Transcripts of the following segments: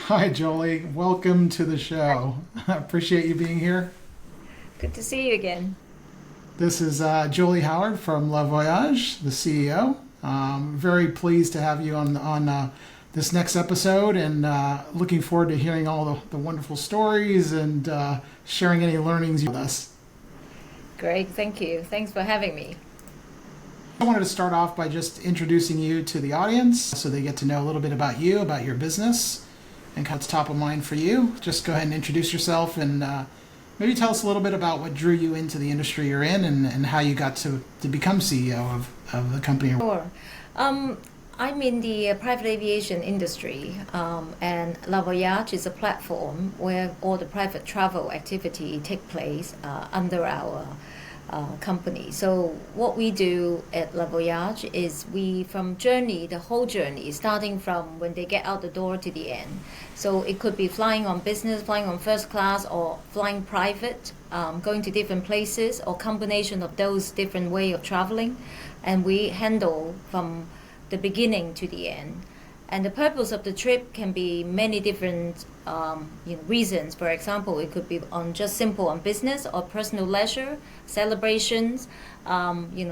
Hi, Jolie. Welcome to the show. I appreciate you being here. Good to see you again. This is Jolie Howard from La Voyage, the CEO. Very pleased to have you on this next episode, and looking forward to hearing all the wonderful stories and sharing any learnings with us. Great, thank you. Thanks for having me. I wanted to start off by just introducing you to the audience so they get to know a little bit about you, about your business, and what's top of mind for you. Just go ahead and introduce yourself and maybe tell us a little bit about what drew you into the industry you're in and how you got to become CEO of the company. Sure. Um, I'm in the private aviation industry, and La Voyage is a platform where all the private travel activity take place under our company. So what we do at La Voyage is we from journey, the whole journey, starting from when they get out the door to the end. So it could be flying on business, flying on first class, or flying private, going to different places, or combination of those different way of traveling, and we handle from the beginning to the end. And the purpose of the trip can be many different reasons. For example, it could be on just simple on business or personal leisure, celebrations,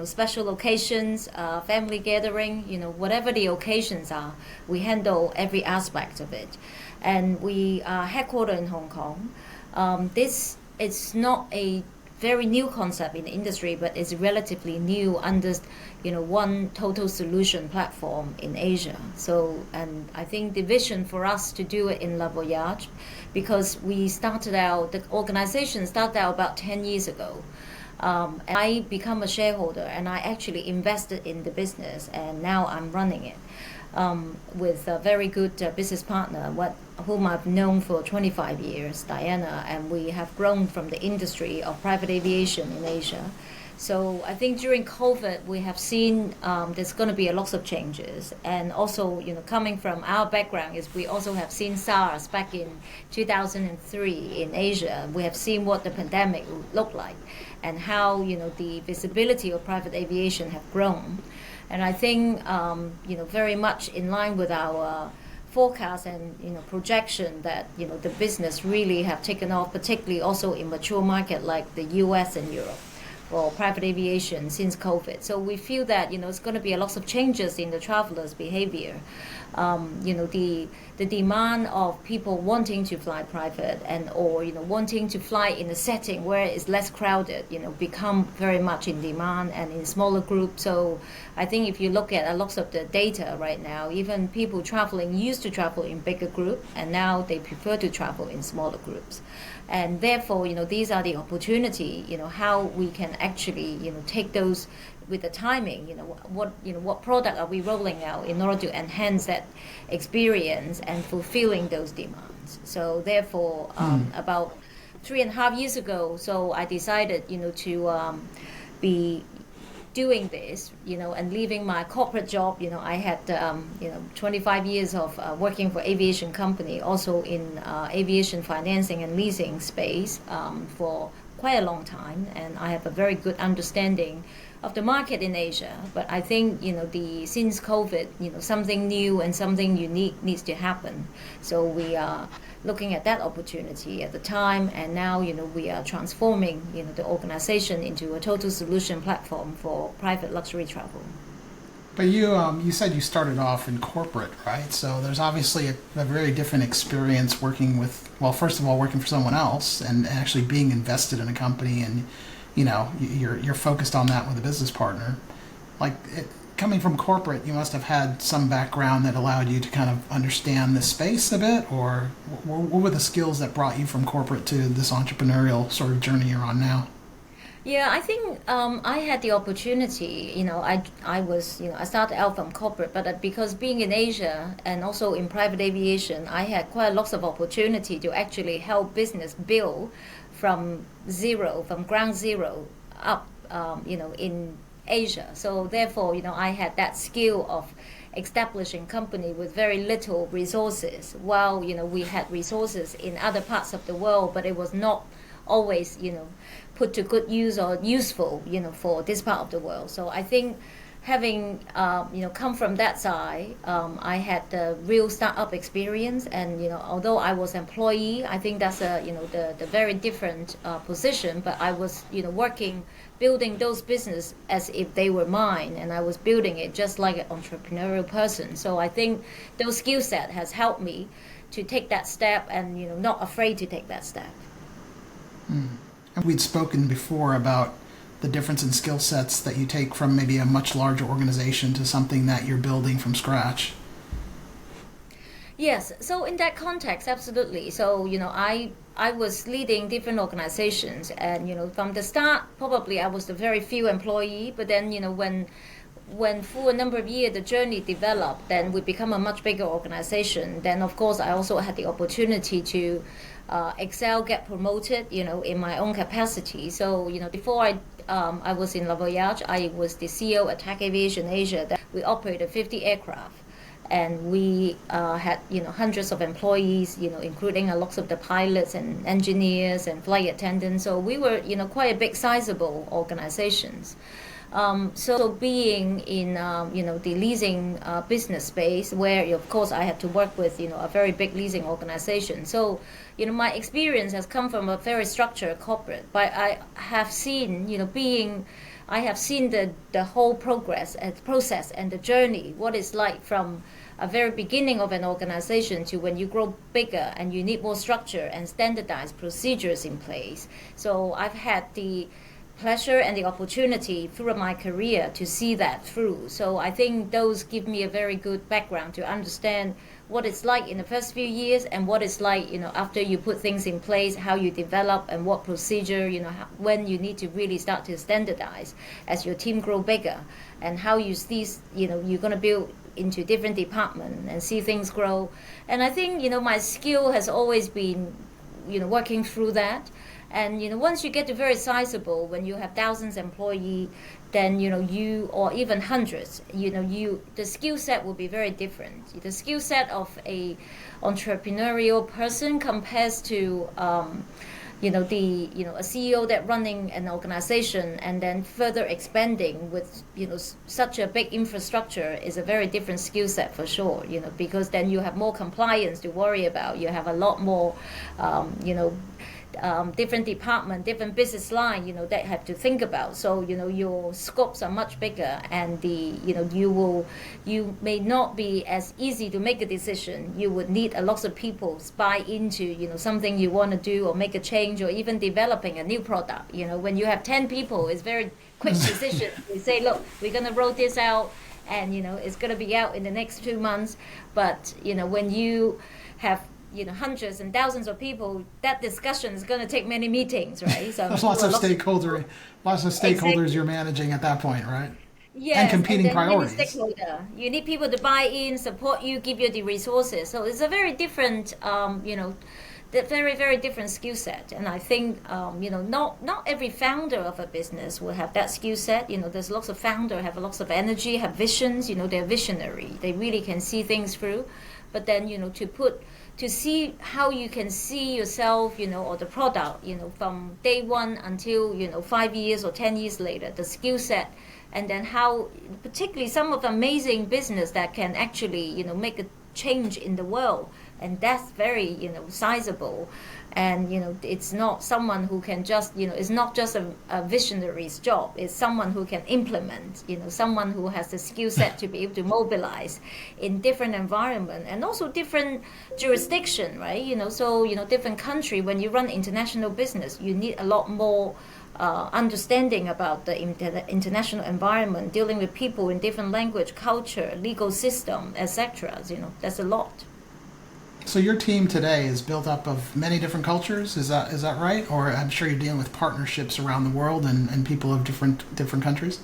special occasions, family gathering, whatever the occasions are, we handle every aspect of it. And we are headquartered in Hong Kong. This is not a very new concept in the industry, but it's relatively new under one total solution platform in Asia. So, and I think the vision for us to do it in La Voyage, because the organization started out about 10 years ago. And I become a shareholder and I actually invested in the business, and now I'm running it with a very good business partner, whom I've known for 25 years, Diana, and we have grown from the industry of private aviation in Asia. So I think during COVID, we have seen there's going to be a lot of changes, and also coming from our background is we also have seen SARS back in 2003 in Asia. We have seen what the pandemic looked like, and how the visibility of private aviation have grown. And I think very much in line with our forecast and projection that the business really have taken off, particularly also in mature market like the US and Europe for private aviation since COVID. So we feel that it's going to be a lot of changes in the travelers' behavior. The demand of people wanting to fly private or wanting to fly in a setting where it's less crowded, become very much in demand and in smaller groups. So I think if you look at a lot of the data right now, even people traveling used to travel in bigger groups, and now they prefer to travel in smaller groups. And therefore, these are the opportunity, how we can actually, take those with the timing, what product are we rolling out in order to enhance that experience and fulfilling those demands. So therefore, about 3.5 years ago, so I decided, to be doing this, and leaving my corporate job. I had, 25 years of working for aviation company, also in aviation financing and leasing space for quite a long time, and I have a very good understanding of the market in Asia. But I think since COVID, something new and something unique needs to happen. So we are looking at that opportunity at the time, and now we are transforming the organization into a total solution platform for private luxury travel. But you said you started off in corporate, right? So there's obviously a very different experience working with, well, first of all, working for someone else and actually being invested in a company, and you're focused on that with a business partner. Coming from corporate, you must have had some background that allowed you to kind of understand the space a bit, or what were the skills that brought you from corporate to this entrepreneurial sort of journey you're on now? Yeah, I think I had the opportunity. I started out from corporate, but because being in Asia and also in private aviation, I had quite lots of opportunity to actually help business build from zero, from ground zero up, in Asia. So therefore, I had that skill of establishing company with very little resources, while we had resources in other parts of the world, but it was not always put to good use or useful for this part of the world. So I think having come from that side, I had the real startup experience, and although I was employee, I think that's the very different position. But I was working, building those business as if they were mine, and I was building it just like an entrepreneurial person. So I think those skill set has helped me to take that step, and not afraid to take that step. And we'd spoken before about the difference in skill sets that you take from maybe a much larger organization to something that you're building from scratch. Yes, so in that context, absolutely. So, I was leading different organizations, and, from the start, probably I was the very few employee, but then, when for a number of years the journey developed, then we become a much bigger organization. Then, of course, I also had the opportunity to excel, get promoted, in my own capacity. So, before I was in La Voyage, I was the CEO at Aviation Asia. That we operated 50 aircraft, and we had hundreds of employees, including lots of the pilots and engineers and flight attendants. So we were quite a big, sizable organizations. So being in the leasing business space, where of course I had to work with a very big leasing organization. So my experience has come from a very structured corporate, but I have seen I have seen the whole process and the journey, what it's like from a very beginning of an organization to when you grow bigger and you need more structure and standardized procedures in place. So I've had the pleasure and the opportunity throughout my career to see that through. So I think those give me a very good background to understand what it's like in the first few years, and what it's like after you put things in place, how you develop, and what procedure when you need to really start to standardize as your team grow bigger, and how you see you're going to build into different departments and see things grow. And I think my skill has always been working through that. And once you get to very sizable, when you have thousands of employees, then you, or even hundreds, the skill set will be very different. The skill set of a entrepreneurial person compares to a CEO that running an organization and then further expanding with such a big infrastructure is a very different skill set for sure. Because then you have more compliance to worry about. You have a lot more different department, different business line, that have to think about. So, your scopes are much bigger, and you may not be as easy to make a decision. You would need a lot of people buy into, something you want to do or make a change or even developing a new product. When you have 10 people, it's very quick decision. You say, look, we're going to roll this out, and, it's going to be out in the next 2 months. But, when you have hundreds and thousands of people, that discussion is going to take many meetings, right? So there's lots of stakeholders exactly. You're managing at that point, right? Yes, and competing and priorities. You need people to buy in, support you, give you the resources. So it's a very different, the very, very different skill set. And I think, not every founder of a business will have that skill set. There's lots of founders have lots of energy, have visions. They're visionary. They really can see things through. But then, to see how you can see yourself, or the product, from day one until, 5 years or 10 years later, the skill set, and then how, particularly some of the amazing business that can actually, make a change in the world, and that's very, sizable. And, it's not someone who can just, it's not just a visionary's job. It's someone who can implement, someone who has the skill set to be able to mobilize in different environment and also different jurisdiction, right? So, different country, when you run international business, you need a lot more understanding about the international environment, dealing with people in different language, culture, legal system, etc. That's a lot. So your team today is built up of many different cultures. Is that right? Or I'm sure you're dealing with partnerships around the world and people of different countries.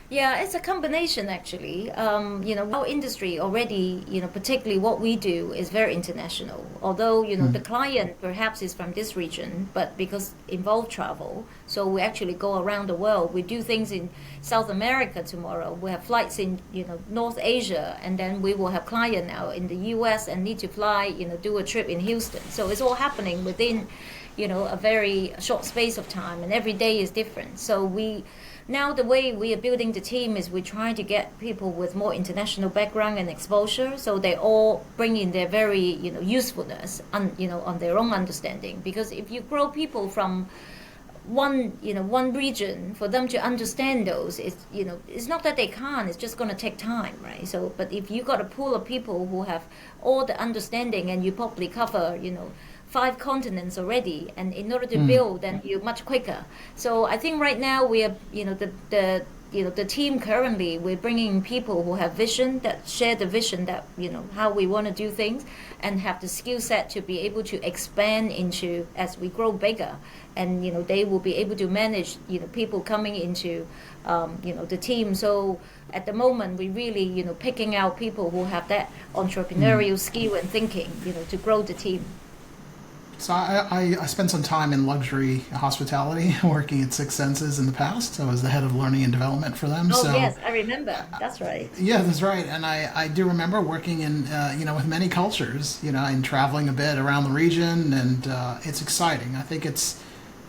Yeah, it's a combination actually. Our industry already, particularly what we do is very international. Although, the client perhaps is from this region, but because involve travel, so we actually go around the world. We do things in South America tomorrow. We have flights in, North Asia, and then we will have client now in the US and need to fly, do a trip in Houston. So it's all happening within, a very short space of time, and every day is different. So we now the way we are building the team is we try to get people with more international background and exposure, so they all bring in their very usefulness on their own understanding. Because if you grow people from one region, for them to understand those, it's not that they can't, it's just going to take time, right? So but if you got a pool of people who have all the understanding, and you probably cover 5 continents already, and in order to build, then you're much quicker. So I think right now we are the team currently, we're bringing people who have vision, that share the vision, that how we want to do things, and have the skill set to be able to expand into as we grow bigger. And they will be able to manage people coming into the team. So at the moment we really picking out people who have that entrepreneurial skill and thinking to grow the team. So I spent some time in luxury hospitality working at Six Senses in the past. I was the head of learning and development for them. Oh, so, yes, I remember. That's right. Yeah, that's right. And I do remember working in, with many cultures, and traveling a bit around the region. And it's exciting. I think it's,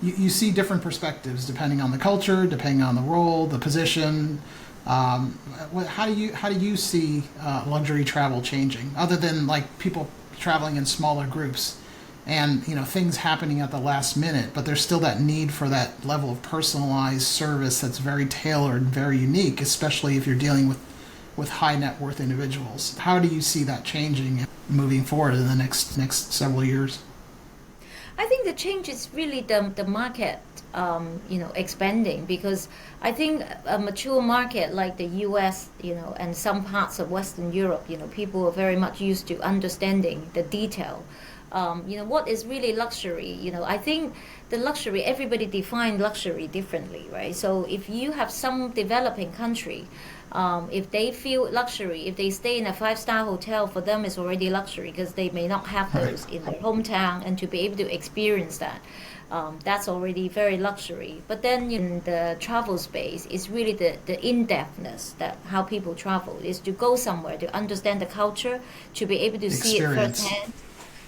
you see different perspectives depending on the culture, depending on the role, the position. How do you see luxury travel changing, other than like people traveling in smaller groups? And things happening at the last minute, but there's still that need for that level of personalized service that's very tailored, very unique, especially if you're dealing with high net worth individuals. How do you see that changing moving forward in the next several years? I think the change is really the market, expanding, because I think a mature market like the U.S., and some parts of Western Europe, people are very much used to understanding the detail. What is really luxury? I think the luxury, everybody defines luxury differently, right? So if you have some developing country, if they feel luxury, if they stay in a 5-star hotel, for them it's already luxury, because they may not have those in their hometown, and to be able to experience that, that's already very luxury. But then in the travel space, it's really the in-depthness, that how people travel, is to go somewhere to understand the culture, to be able to see it firsthand.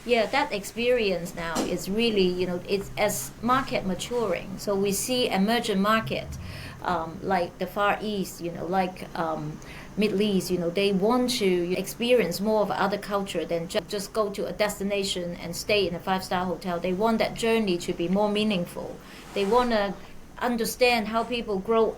Yeah, that experience now is really, it's as market maturing. So we see emerging market, like the Far East, like Middle East, they want to experience more of other culture than just go to a destination and stay in a 5-star hotel. They want that journey to be more meaningful. They want to understand how people grow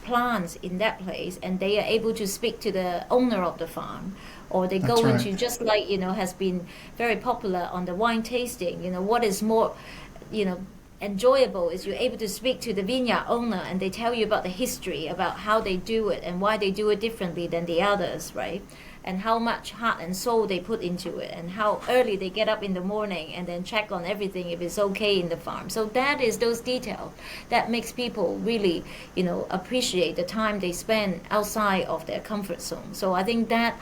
plants in that place, and they are able to speak to the owner of the farm. Or they go into, just like has been very popular on the wine tasting, what is more enjoyable is you're able to speak to the vineyard owner, and they tell you about the history, about how they do it and why they do it differently than the others, right? And how much heart and soul they put into it, and how early they get up in the morning and then check on everything if it's okay in the farm. So that is those details that makes people really appreciate the time they spend outside of their comfort zone. So I think that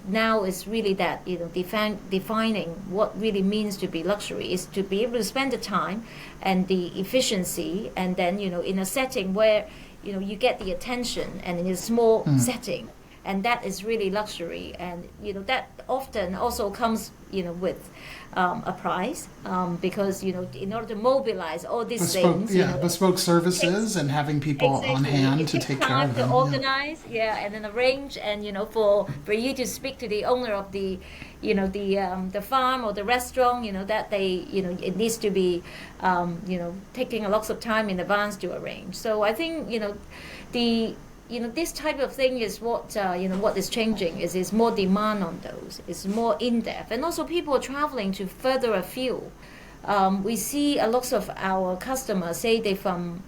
now is really that defining what really means to be luxury, is to be able to spend the time and the efficiency, and then in a setting where you get the attention, and in a small setting, and that is really luxury. And that often also comes with a price, because in order to mobilize all these things, bespoke services, and having people on hand to take care of them, to organize, and then arrange, and for you to speak to the owner of the the farm or the restaurant, that they it needs to be taking a lot of time in advance to arrange. So I think this type of thing is what what is changing, is more demand on those. It's more in depth, and also people are traveling to further afield. We see a lot of our customers say they from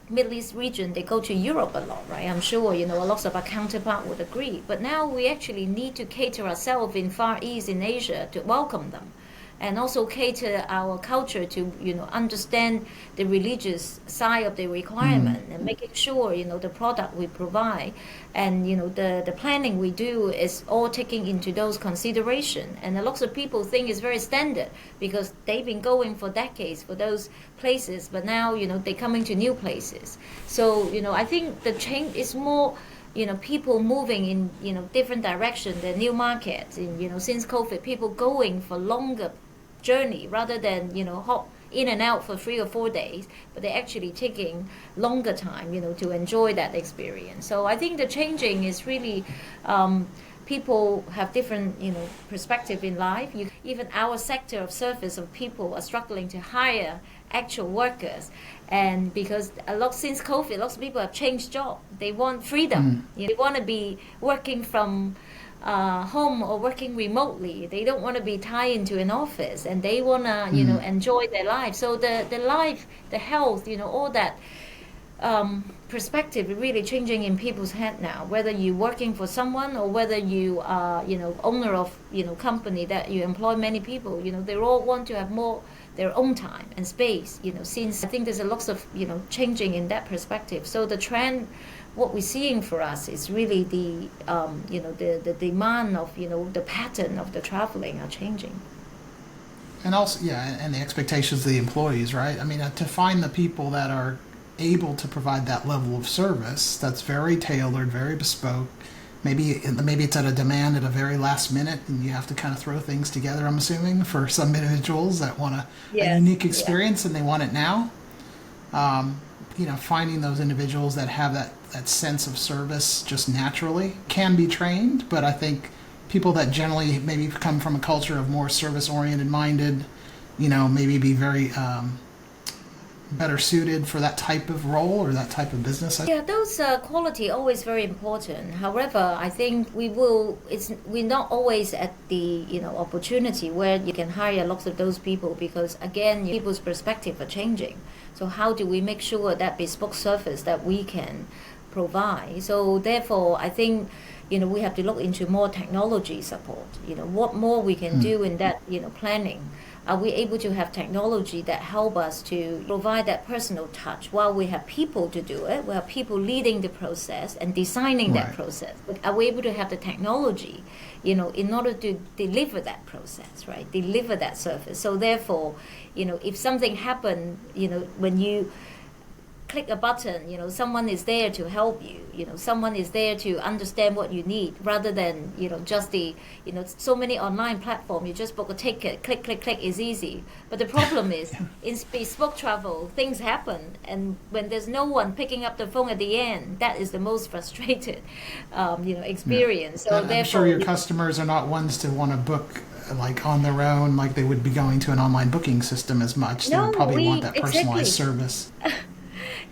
Middle East region, they go to Europe a lot, right? I'm sure a lot of our counterpart would agree. But now we actually need to cater ourselves in Far East, in Asia, to welcome them, and also cater our culture to understand the religious side of the requirement, and making sure the product we provide, and the planning we do is all taking into those consideration. And a lot of people think it's very standard, because they've been going for decades for those places, but now they're coming to new places. So I think the change is more people moving in different direction, the new markets. And since COVID, people going for longer journey rather than in and out for 3 or 4 days, but they're actually taking longer time, to enjoy that experience. So I think the changing is really, people have different, perspective in life. Even our sector of service of people are struggling to hire actual workers, and because since COVID, lots of people have changed job. They want freedom. They want to be working from home or working remotely. They don't want to be tied into an office, and they want to, enjoy their life. So the life, the health, all that perspective is really changing in people's head now. Whether you're working for someone or whether you are, owner of, company that you employ many people, they all want to have more their own time and space. Since I think there's a lot of, changing in that perspective. So the trend, what we're seeing for us is really the demand of, the pattern of the traveling are changing. And also, and the expectations of the employees, right? I mean, to find the people that are able to provide that level of service that's very tailored, very bespoke. Maybe it's at a demand at a very last minute, and you have to kind of throw things together, I'm assuming, for some individuals that want a unique experience and they want it now. Finding those individuals that have that sense of service just naturally can be trained, but I think people that generally maybe come from a culture of more service-oriented minded, maybe be very better suited for that type of role or that type of business. Yeah, those quality always very important. However, I think we're not always at the opportunity where you can hire lots of those people, because again, people's perspective are changing. So how do we make sure that bespoke service that we can provide? So therefore, I think we have to look into more technology support. What more we can do in that planning. Are we able to have technology that help us to provide that personal touch while we have people to do it? We have people leading the process and designing that process. But are we able to have the technology, in order to deliver that process, right? Deliver that service. So therefore, if something happened, when you click a button, someone is there to help you. Someone is there to understand what you need, rather than just the so many online platforms. You just book a ticket, click, click, click is easy. But the problem is in bespoke travel, things happen, and when there's no one picking up the phone at the end, that is the most frustrated, experience. So I'm sure your customers are not ones to want to book like on their own, like they would be going to an online booking system as much. They would probably want that personalized service.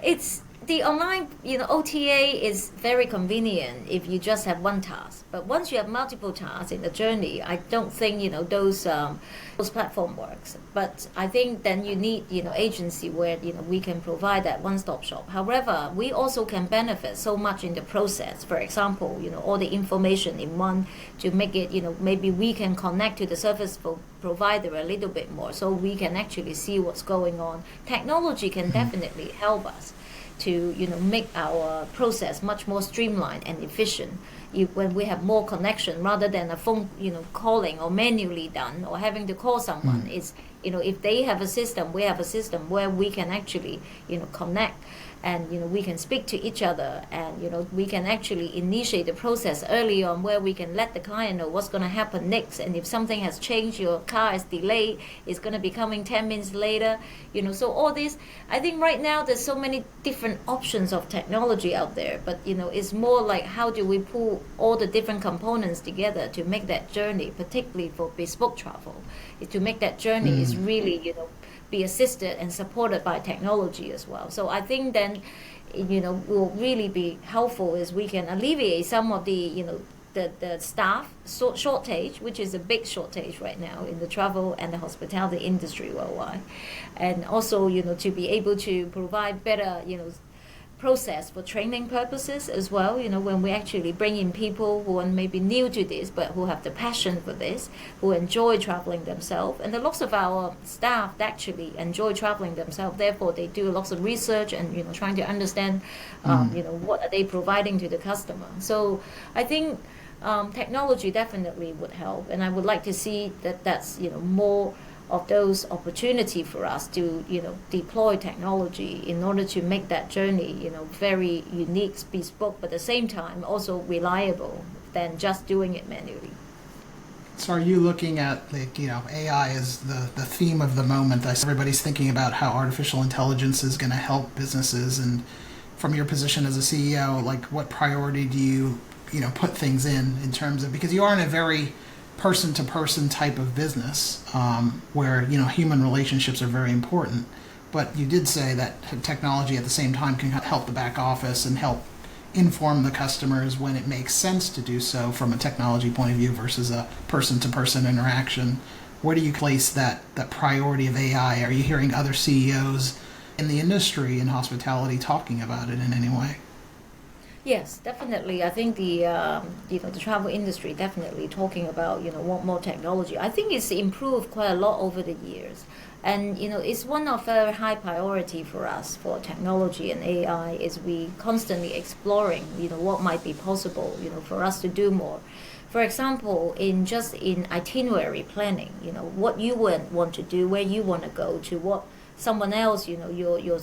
It's the online, OTA is very convenient if you just have one task. But once you have multiple tasks in the journey, I don't think those platform works. But I think then you need agency where we can provide that one-stop shop. However, we also can benefit so much in the process. For example, all the information in one to make it maybe we can connect to the service provider a little bit more, so we can actually see what's going on. Technology can definitely help us to make our process much more streamlined and efficient. When we have more connection, rather than a phone calling or manually done or having to call someone, it's if they have a system, we have a system where we can actually connect, and we can speak to each other, and we can actually initiate the process early on, where we can let the client know what's going to happen next. And if something has changed, your car is delayed, it's going to be coming 10 minutes later, so all this, I think right now there's so many different options of technology out there, but it's more like how do we pull all the different components together to make that journey, particularly for bespoke travel, to make that journey is really be assisted and supported by technology as well. So I think then, will really be helpful is we can alleviate some of the, the staff shortage, which is a big shortage right now in the travel and the hospitality industry worldwide, and also to be able to provide better process for training purposes as well. When we actually bring in people who are maybe new to this, but who have the passion for this, who enjoy traveling themselves, and lots of our staff actually enjoy traveling themselves. Therefore, they do lots of research and trying to understand, what are they providing to the customer. So I think technology definitely would help, and I would like to see that's more of those opportunity for us to deploy technology in order to make that journey very unique, bespoke, but at the same time also reliable than just doing it manually. So are you looking at AI as the theme of the moment? Everybody's thinking about how artificial intelligence is going to help businesses, and from your position as a CEO, like what priority do you put things in terms of, because you are in a very person to person type of business, where human relationships are very important, but you did say that technology at the same time can help the back office and help inform the customers when it makes sense to do so from a technology point of view versus a person-to-person interaction. Where do you place that priority of AI? Are you hearing other CEOs in the industry in hospitality talking about it in any way? Yes, definitely. I think the travel industry definitely talking about want more technology. I think it's improved quite a lot over the years, and it's one of very high priority for us for technology and AI. Is we constantly exploring what might be possible for us to do more. For example, in itinerary planning, what you would want to do, where you want to go to, what someone else, your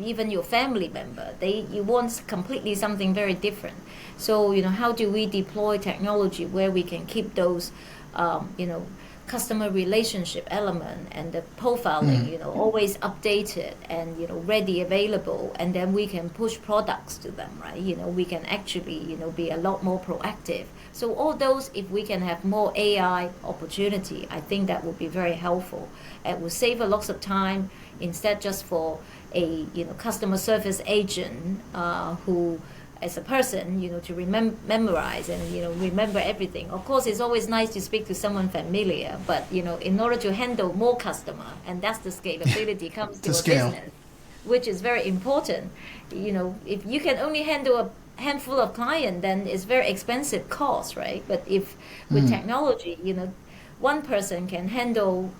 even your family member, you want completely something very different. So how do we deploy technology where we can keep those customer relationship element and the profiling always updated and ready, available, and then we can push products to them, right? We can actually be a lot more proactive. So all those, if we can have more AI opportunity, I think that would be very helpful. It will save a lot of time, instead just for a customer service agent who as a person to memorize and remember everything. Of course, it's always nice to speak to someone familiar, but in order to handle more customer, and that's the scalability comes to a scale. business, which is very important. If you can only handle a handful of clients, then it's very expensive cost, right? But if with technology, one person can handle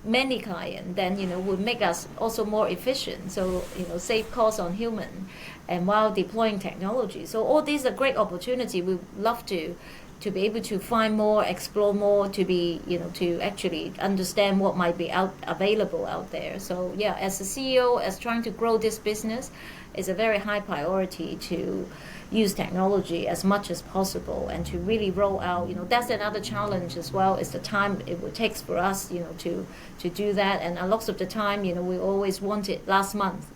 many clients, then would make us also more efficient. So save costs on human, and while deploying technology. So all these are great opportunity. We love to be able to find more, explore more, to be to actually understand what might be available out there. So yeah, as a CEO, as trying to grow this business, it's a very high priority to use technology as much as possible and to really roll out. That's another challenge as well, is the time it would take for us to do that. And a lot of the time we always want it last month,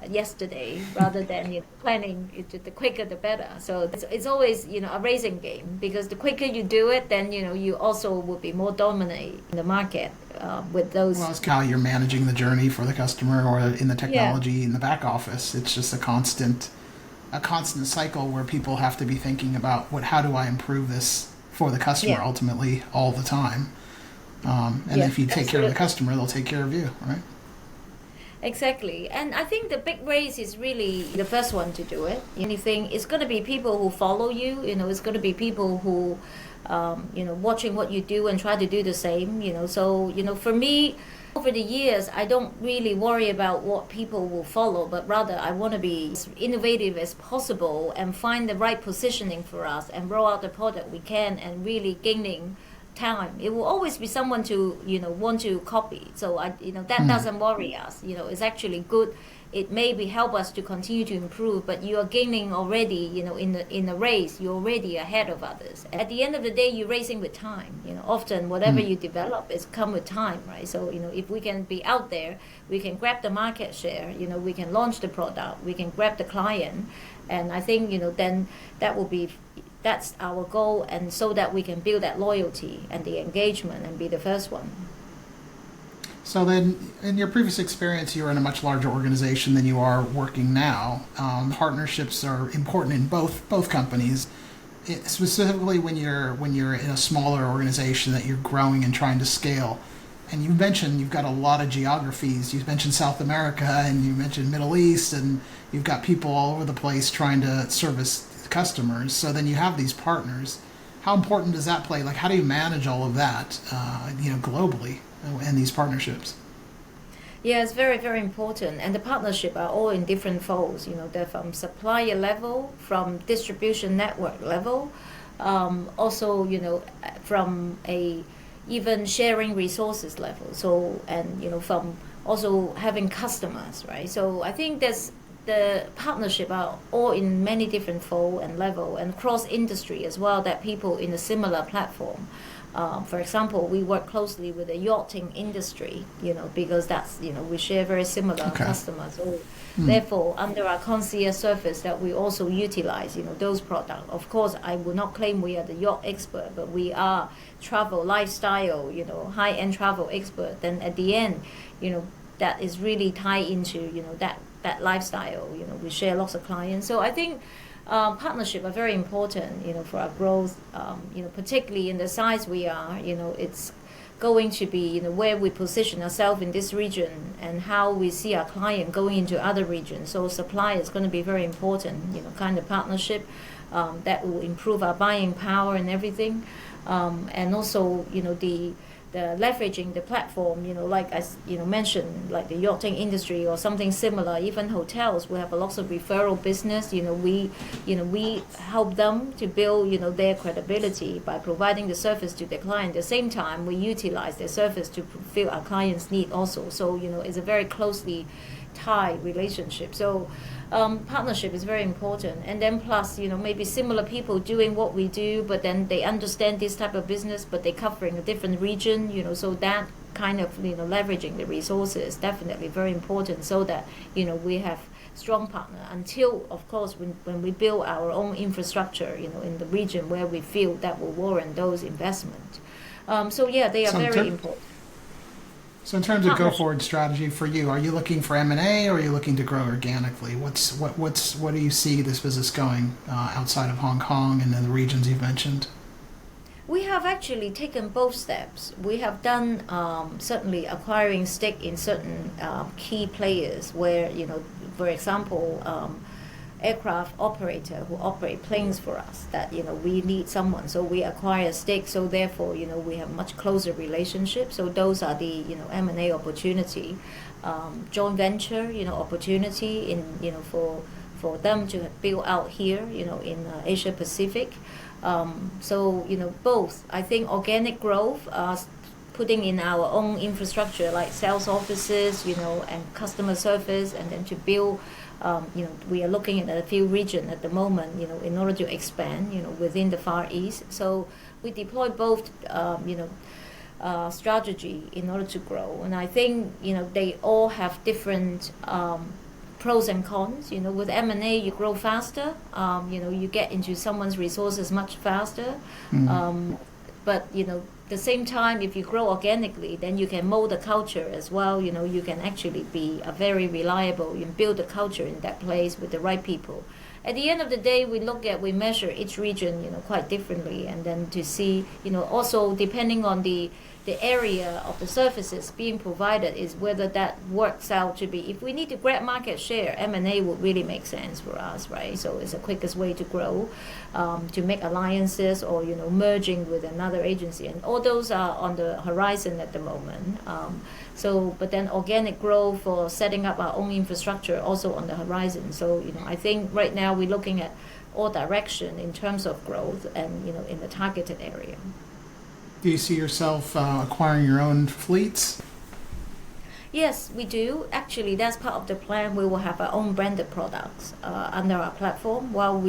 yesterday, rather than planning it, the quicker the better. So it's always a racing game, because the quicker you do it, then you also will be more dominant in the market with those. Well, it's how you're managing the journey for the customer, or in the technology in the back office. It's just a constant cycle where people have to be thinking about how do I improve this for the customer ultimately all the time. And if you take care of the customer, they'll take care of you, right? Exactly. And I think the big race is really the first one to do it. Anything, it's going to be people who follow you, it's going to be people who, watching what you do and try to do the same, So, for me, over the years, I don't really worry about what people will follow, but rather I want to be as innovative as possible and find the right positioning for us and roll out the product we can, and really gaining time. It will always be someone to want to copy. So that doesn't worry us. It's actually good. It maybe help us to continue to improve, but you are gaining already. In the race, you're already ahead of others. At the end of the day, you're racing with time. Often whatever you develop is come with time, right? So if we can be out there, we can grab the market share. We can launch the product. We can grab the client, and I think then that's our goal, and so that we can build that loyalty and the engagement and be the first one. So then, in your previous experience, you were in a much larger organization than you are working now. Partnerships are important in both companies. Specifically, when you're in a smaller organization that you're growing and trying to scale. And you mentioned you've got a lot of geographies. You mentioned South America, and you mentioned Middle East, and you've got people all over the place trying to service customers. So then you have these partners. How important does that play? Like, how do you manage all of that, globally, and these partnerships? Yeah, it's very, very important. And the partnership are all in different folds. They're from supplier level, from distribution network level, also, from a even sharing resources level. So, and, from also having customers, right? So I think the partnership are all in many different fold and level, and cross industry as well, that people in a similar platform For example, we work closely with the yachting industry, because that's, we share very similar customers. So therefore, under our concierge service that we also utilize, those products. Of course, I will not claim we are the yacht expert, but we are travel, lifestyle, high-end travel expert. Then at the end, that is really tied into, that lifestyle. We share lots of clients. So I think partnership are very important, for our growth. Particularly in the size we are, it's going to be, where we position ourselves in this region and how we see our client going into other regions. So supply is going to be very important, kind of partnership that will improve our buying power and everything. And also, the leveraging the platform, like I mentioned, like the yachting industry or something similar, even hotels, we have a lot of referral business. We help them to build, their credibility by providing the service to the client. At the same time, we utilize their service to fulfill our clients' need also. So, it's a very closely tied relationship. So partnership is very important. And then plus, maybe similar people doing what we do, but then they understand this type of business, but they're covering a different region, so that kind of, leveraging the resources is definitely very important, so that, we have strong partner until, of course, when we build our own infrastructure, in the region where we feel that will warrant those investments. So yeah, they are very important. So in terms of go-forward strategy for you, are you looking for M&A or are you looking to grow organically? What do you see this business going outside of Hong Kong and then the regions you've mentioned? We have actually taken both steps. We have done certainly acquiring stake in certain key players where, for example, aircraft operator who operate planes for us, that we need someone, so we acquire a stake, so therefore we have much closer relationship. So those are the M&A opportunity, joint venture opportunity in for them to build out here in Asia Pacific. So both, I think organic growth, putting in our own infrastructure like sales offices and customer service, and then to build we are looking at a few regions at the moment, in order to expand, within the Far East. So we deploy both, strategy in order to grow. And I think, they all have different pros and cons. With M&A, you grow faster. You get into someone's resources much faster. But, at the same time, if you grow organically, then you can mold the culture as well. You can actually be a very reliable. You build the culture in that place with the right people. At the end of the day, we measure each region, quite differently, and then to see, also depending on the area of the services being provided is whether that works out to be. If we need to grab market share, M&A would really make sense for us, right? So it's the quickest way to grow, to make alliances or merging with another agency, and all those are on the horizon at the moment. But then organic growth for setting up our own infrastructure also on the horizon. So I think right now we're looking at all direction in terms of growth and in the targeted area. Do you see yourself acquiring your own fleets? Yes, we do. Actually, that's part of the plan. We will have our own branded products under our platform. While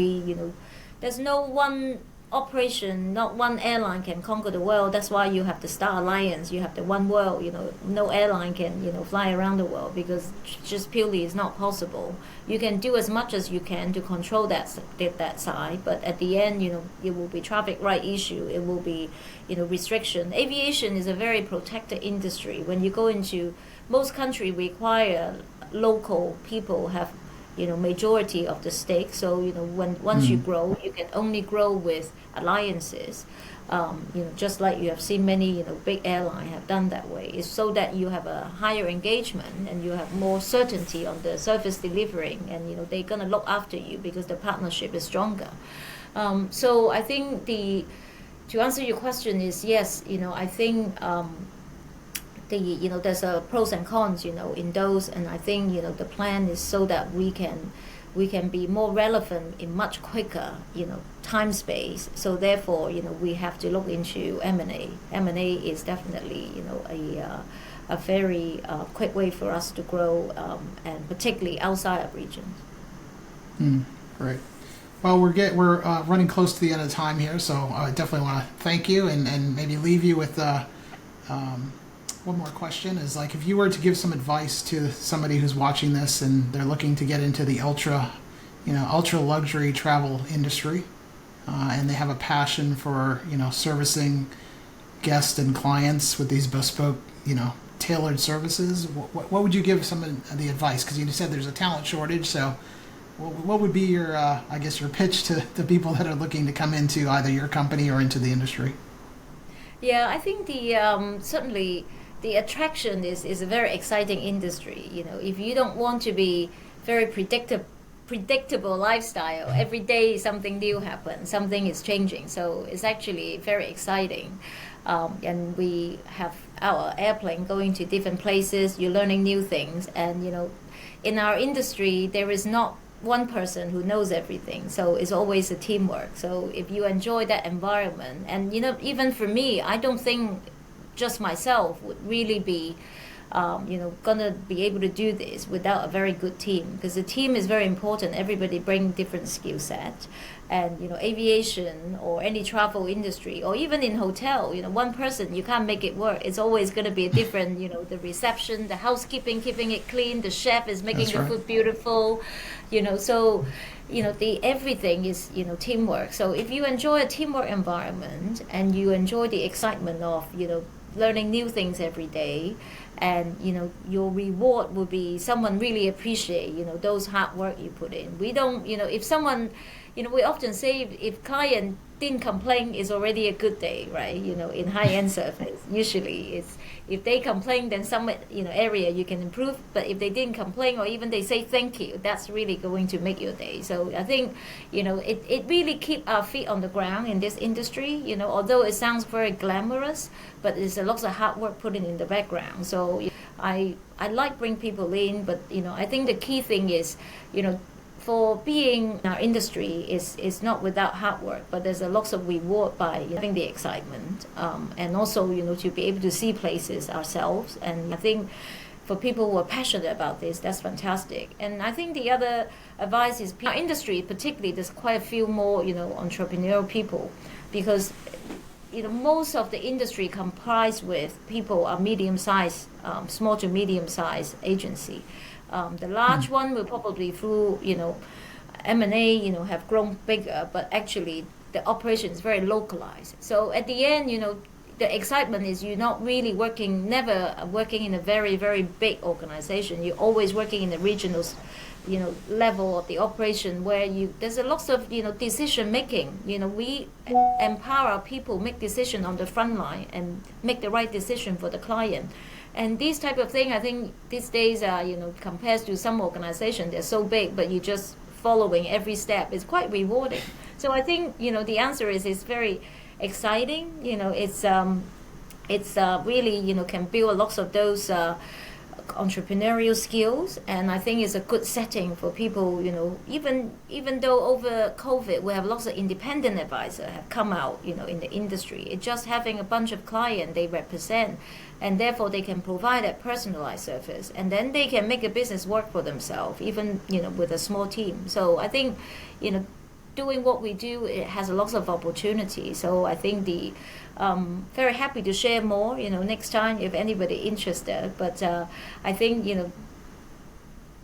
there's no one operation, not one airline can conquer the world. That's why you have the Star Alliance. You have the One World. No airline can fly around the world, because just purely is not possible. You can do as much as you can to control that side, but at the end, it will be traffic right issue. It will be restriction. Aviation is a very protected industry. When you go into most country, require local people have majority of the stake. So once you grow, you can only grow with alliances. Just like you have seen many big airlines have done that way. It's so that you have a higher engagement and you have more certainty on the service delivering, and they're gonna look after you because the partnership is stronger. So I think to answer your question is yes. I think there's a pros and cons in those, and I think the plan is so that we can be more relevant in much quicker time space. So therefore we have to look into M&A. M&A is definitely a very quick way for us to grow, and particularly outside of regions. Great. Well, we're running close to the end of time here, so I definitely want to thank you and maybe leave you with um, one more question. Is like if you were to give some advice to somebody who's watching this and they're looking to get into the ultra luxury travel industry, and they have a passion for servicing guests and clients with these bespoke tailored services. What would you give some of the advice? Because you said there's a talent shortage, so what would be your, I guess, your pitch to the people that are looking to come into either your company or into the industry? Yeah, I think the certainly the attraction is a very exciting industry. If you don't want to be very predictable lifestyle, every day something new happens, something is changing. So it's actually very exciting. And we have our airplane going to different places. You're learning new things, and in our industry, there is not one person who knows everything. So it's always a teamwork. So if you enjoy that environment, and even for me, I don't think just myself would really be gonna be able to do this without a very good team, because the team is very important. Everybody bring different skill set, and aviation or any travel industry or even in hotel, one person you can't make it work. It's always going to be a different, the reception, the housekeeping, keeping it clean, the chef is making That's the right. food beautiful, so the everything is teamwork. So if you enjoy a teamwork environment and you enjoy the excitement of learning new things every day, and your reward will be someone really appreciate those hard work you put in. We don't if someone we often say if client didn't complain is already a good day, right? In high-end service usually it's if they complain, then some area you can improve, but if they didn't complain or even they say thank you, that's really going to make your day. So I think it really keep our feet on the ground in this industry, although it sounds very glamorous, but there's a lot of hard work put in the background. So I like bring people in, but I think the key thing is for being in our industry is not without hard work, but there's a lot of reward by having the excitement, and also to be able to see places ourselves. And I think for people who are passionate about this, that's fantastic. And I think the other advice is our industry, particularly, there's quite a few more entrepreneurial people, because most of the industry comprised with people are medium-sized, small to medium-sized agency. The large one will probably through M&A have grown bigger, but actually the operation is very localized. So at the end, the excitement is you're not really never working in a very, very big organization. You're always working in the regional level of the operation, where there's a lot of decision making. We empower our people, make decision on the front line and make the right decision for the client. And this type of thing, I think these days, compared to some organization, they're so big, but you just following every step is quite rewarding. So I think the answer is it's very exciting. It's really can build lots of those entrepreneurial skills, and I think it's a good setting for people. Even though over COVID we have lots of independent advisors have come out in the industry, it's just having a bunch of clients they represent, and therefore they can provide a personalized service, and then they can make a business work for themselves, even with a small team. So I think doing what we do, it has lots of opportunity. So I think very happy to share more next time if anybody interested. But I think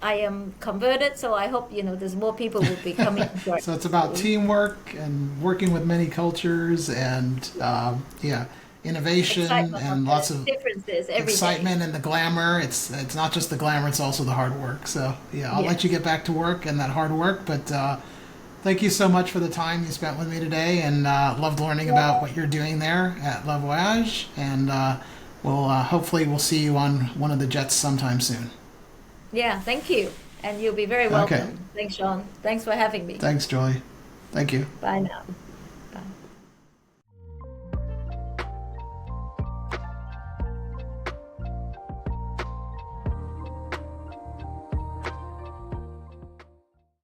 I am converted, so I hope there's more people will be coming. So it's about teamwork and working with many cultures and innovation and lots of differences every excitement day. and the glamour. It's not just the glamour; it's also the hard work. So I'll let you get back to work and that hard work. But thank you so much for the time you spent with me today, and loved learning about what you're doing there at Le Voyage. And hopefully we'll see you on one of the jets sometime soon. Yeah, thank you, and you'll be very welcome. Okay. Thanks, Sean. Thanks for having me. Thanks, Jolie. Thank you. Bye now.